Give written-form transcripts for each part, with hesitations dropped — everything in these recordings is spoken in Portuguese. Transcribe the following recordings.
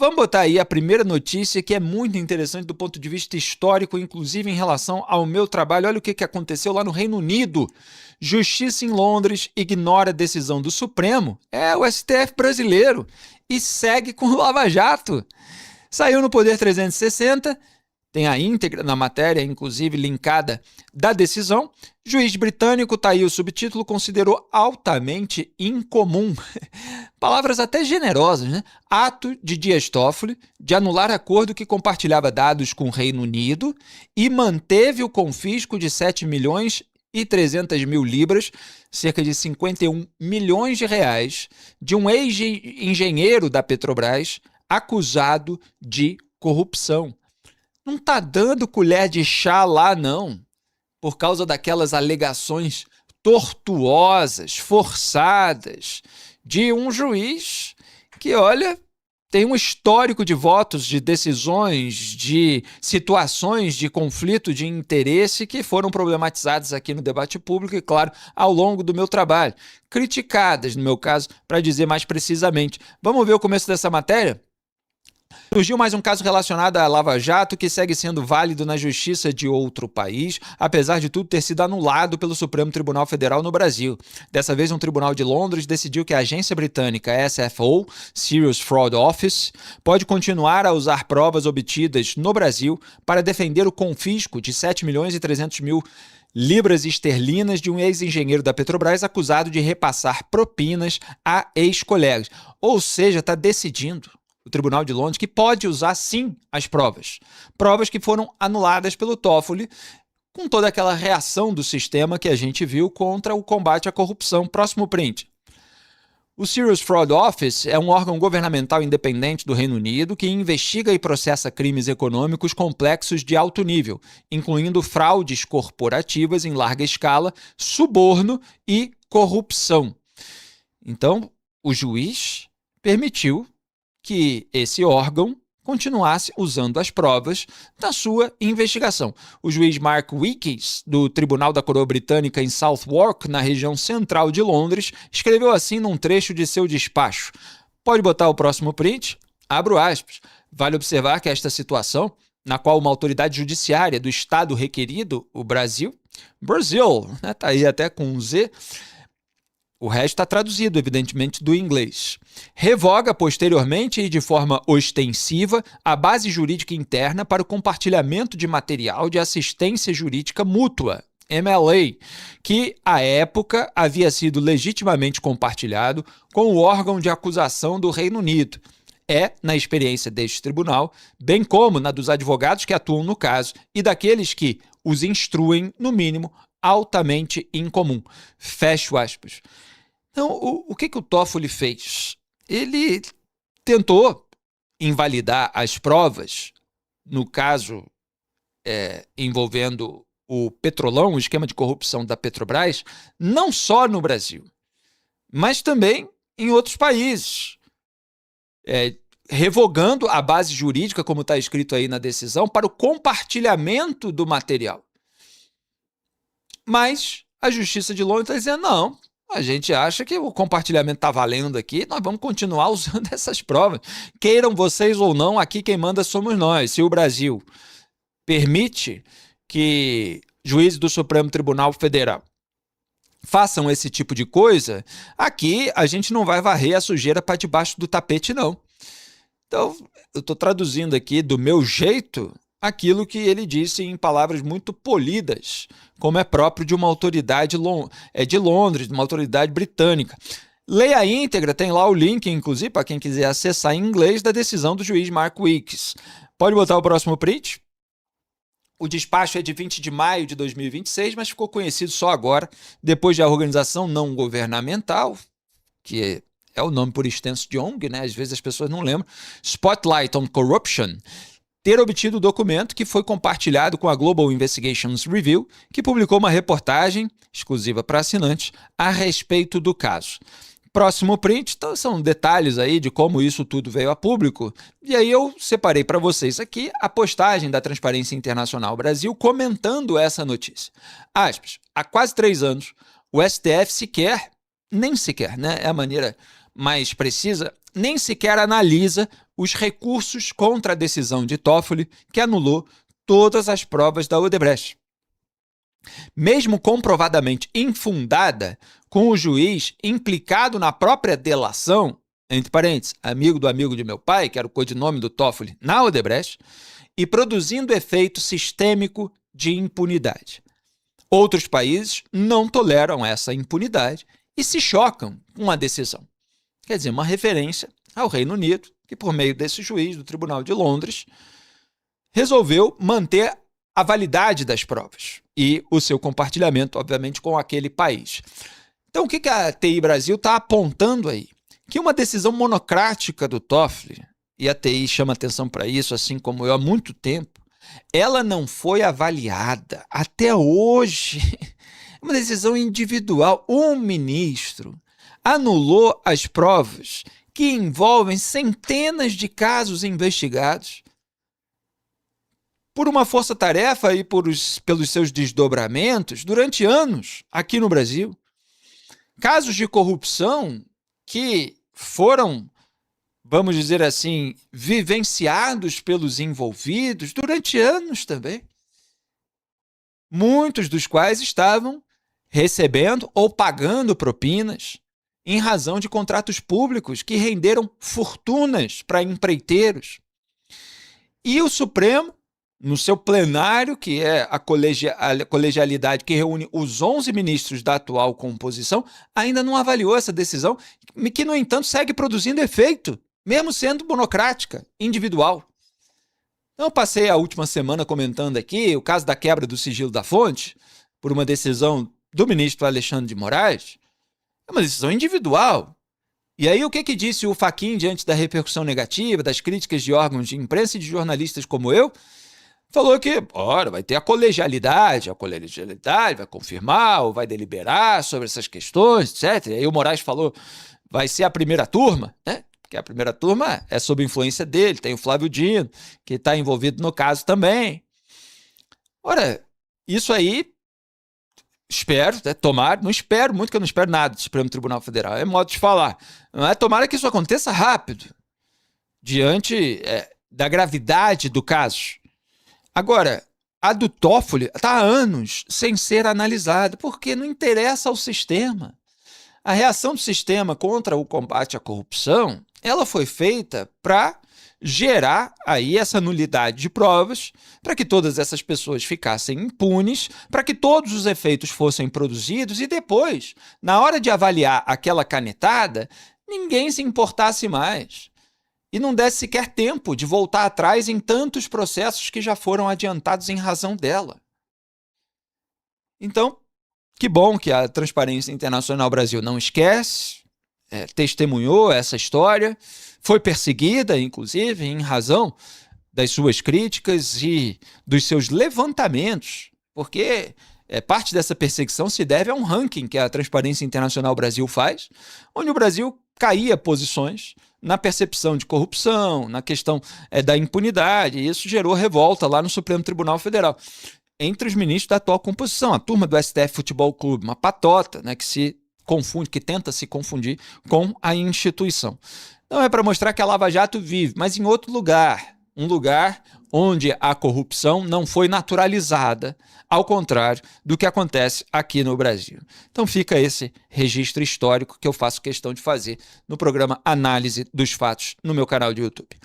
Vamos botar aí a primeira notícia, que é muito interessante do ponto de vista histórico, inclusive em relação ao meu trabalho. Olha o que aconteceu lá no Reino Unido. Justiça em Londres ignora a decisão do Supremo, o STF brasileiro, e segue com o Lava Jato. Saiu no Poder 360, tem a íntegra na matéria, inclusive linkada da decisão. Juiz britânico, tá aí o subtítulo, considerou altamente incomum. Palavras até generosas, né? Ato de Dias Toffoli de anular acordo que compartilhava dados com o Reino Unido e manteve o confisco de 7 milhões e 300 mil libras, cerca de 51 milhões de reais, de um ex-engenheiro da Petrobras acusado de corrupção. Não tá dando colher de chá lá, não, por causa daquelas alegações tortuosas, forçadas, de um juiz que, olha, tem um histórico de votos, de decisões, de situações de conflito de interesse que foram problematizadas aqui no debate público e, claro, ao longo do meu trabalho. Criticadas, no meu caso, para dizer mais precisamente. Vamos ver o começo dessa matéria? Surgiu mais um caso relacionado à Lava Jato que segue sendo válido na justiça de outro país, apesar de tudo ter sido anulado pelo Supremo Tribunal Federal no Brasil. Dessa vez, um tribunal de Londres decidiu que a agência britânica SFO, Serious Fraud Office, pode continuar a usar provas obtidas no Brasil para defender o confisco de 7 milhões e 300 mil libras esterlinas de um ex-engenheiro da Petrobras acusado de repassar propinas a ex-colegas. Ou seja, está decidindo o Tribunal de Londres que pode usar, sim, as provas. Provas que foram anuladas pelo Toffoli, com toda aquela reação do sistema que a gente viu contra o combate à corrupção. Próximo print. O Serious Fraud Office é um órgão governamental independente do Reino Unido que investiga e processa crimes econômicos complexos de alto nível, incluindo fraudes corporativas em larga escala, suborno e corrupção. Então, o juiz permitiu que esse órgão continuasse usando as provas da sua investigação. O juiz Mark Wilkes, do Tribunal da Coroa Britânica em Southwark, na região central de Londres, escreveu assim num trecho de seu despacho. Pode botar o próximo print? Abro aspas. Vale observar que esta situação, na qual uma autoridade judiciária do Estado requerido, o Brasil, né, tá aí até com um Z, o resto está traduzido, evidentemente, do inglês. Revoga, posteriormente e de forma ostensiva, a base jurídica interna para o compartilhamento de material de assistência jurídica mútua, MLA, que, à época, havia sido legitimamente compartilhado com o órgão de acusação do Reino Unido. Na experiência deste tribunal, bem como na dos advogados que atuam no caso e daqueles que os instruem, no mínimo, altamente incomum. Fecho aspas. Então, o que o Toffoli fez? Ele tentou invalidar as provas, no caso envolvendo o Petrolão, o esquema de corrupção da Petrobras, não só no Brasil, mas também em outros países, revogando a base jurídica, como está escrito aí na decisão, para o compartilhamento do material. Mas a Justiça de Londres está dizendo, não, a gente acha que o compartilhamento está valendo aqui, nós vamos continuar usando essas provas. Queiram vocês ou não, aqui quem manda somos nós. Se o Brasil permite que juízes do Supremo Tribunal Federal façam esse tipo de coisa, aqui a gente não vai varrer a sujeira para debaixo do tapete, não. Então, eu estou traduzindo aqui do meu jeito aquilo que ele disse em palavras muito polidas, como é próprio de uma autoridade de Londres, de uma autoridade britânica. Leia a íntegra, tem lá o link, inclusive, para quem quiser acessar em inglês, da decisão do juiz Mark Wilkes. Pode botar o próximo print? O despacho é de 20 de maio de 2026, mas ficou conhecido só agora, depois da organização não governamental, que é o nome por extenso de ONG, né? Às vezes as pessoas não lembram, Spotlight on Corruption, ter obtido o documento que foi compartilhado com a Global Investigations Review, que publicou uma reportagem exclusiva para assinantes a respeito do caso. Próximo print, então são detalhes aí de como isso tudo veio a público. E aí eu separei para vocês aqui a postagem da Transparência Internacional Brasil comentando essa notícia. Aspas, há quase 3 anos, o STF nem sequer, né, é a maneira mais precisa, nem sequer analisa os recursos contra a decisão de Toffoli, que anulou todas as provas da Odebrecht. Mesmo comprovadamente infundada, com o juiz implicado na própria delação, entre parênteses, amigo do amigo de meu pai, que era o codinome do Toffoli, na Odebrecht, e produzindo efeito sistêmico de impunidade. Outros países não toleram essa impunidade e se chocam com a decisão. Quer dizer, uma referência ao Reino Unido, que por meio desse juiz do Tribunal de Londres, resolveu manter a validade das provas e o seu compartilhamento, obviamente, com aquele país. Então, o que a TI Brasil está apontando aí? Que uma decisão monocrática do Toffoli, e a TI chama atenção para isso, assim como eu há muito tempo, ela não foi avaliada até hoje. Uma decisão individual. Um ministro anulou as provas que envolvem centenas de casos investigados por uma força-tarefa e pelos seus desdobramentos durante anos aqui no Brasil. Casos de corrupção que foram, vamos dizer assim, vivenciados pelos envolvidos durante anos também. Muitos dos quais estavam recebendo ou pagando propinas em razão de contratos públicos que renderam fortunas para empreiteiros. E o Supremo, no seu plenário, que é a colegialidade que reúne os 11 ministros da atual composição, ainda não avaliou essa decisão, que, no entanto, segue produzindo efeito, mesmo sendo monocrática, individual. Então, eu passei a última semana comentando aqui o caso da quebra do sigilo da fonte, por uma decisão do ministro Alexandre de Moraes. É uma decisão individual. E aí, o que disse o Fachin diante da repercussão negativa, das críticas de órgãos de imprensa e de jornalistas como eu? Falou que, ora, vai ter a colegialidade vai confirmar ou vai deliberar sobre essas questões, etc. E aí o Moraes falou, vai ser a primeira turma, né? Porque a primeira turma é sob influência dele, tem o Flávio Dino, que está envolvido no caso também. Ora, isso aí, espero, né, tomara, não espero muito, que eu não espero nada do Supremo Tribunal Federal, é modo de falar. Mas tomara que isso aconteça rápido, diante da gravidade do caso. Agora, a do Toffoli está há anos sem ser analisada, porque não interessa ao sistema. A reação do sistema contra o combate à corrupção, ela foi feita para gerar aí essa nulidade de provas, para que todas essas pessoas ficassem impunes, para que todos os efeitos fossem produzidos e depois, na hora de avaliar aquela canetada, ninguém se importasse mais. E não desse sequer tempo de voltar atrás em tantos processos que já foram adiantados em razão dela. Então, que bom que a Transparência Internacional Brasil não esquece, testemunhou essa história, foi perseguida, inclusive, em razão das suas críticas e dos seus levantamentos, porque parte dessa perseguição se deve a um ranking que a Transparência Internacional Brasil faz, onde o Brasil caía posições na percepção de corrupção, na questão da impunidade, e isso gerou revolta lá no Supremo Tribunal Federal, entre os ministros da atual composição, a turma do STF Futebol Clube, uma patota, né, que se confunde, que tenta se confundir com a instituição. Então é para mostrar que a Lava Jato vive, mas em outro lugar, um lugar onde a corrupção não foi naturalizada, ao contrário do que acontece aqui no Brasil. Então fica esse registro histórico que eu faço questão de fazer no programa Análise dos Fatos no meu canal de YouTube.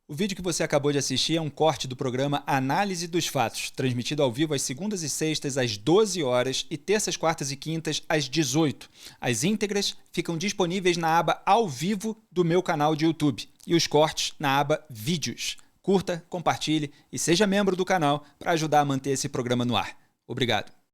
O vídeo que você acabou de assistir é um corte do programa Análise dos Fatos, transmitido ao vivo às segundas e sextas às 12 horas e terças, quartas e quintas às 18. As íntegras ficam disponíveis na aba Ao Vivo do meu canal de YouTube e os cortes na aba Vídeos. Curta, compartilhe e seja membro do canal para ajudar a manter esse programa no ar. Obrigado.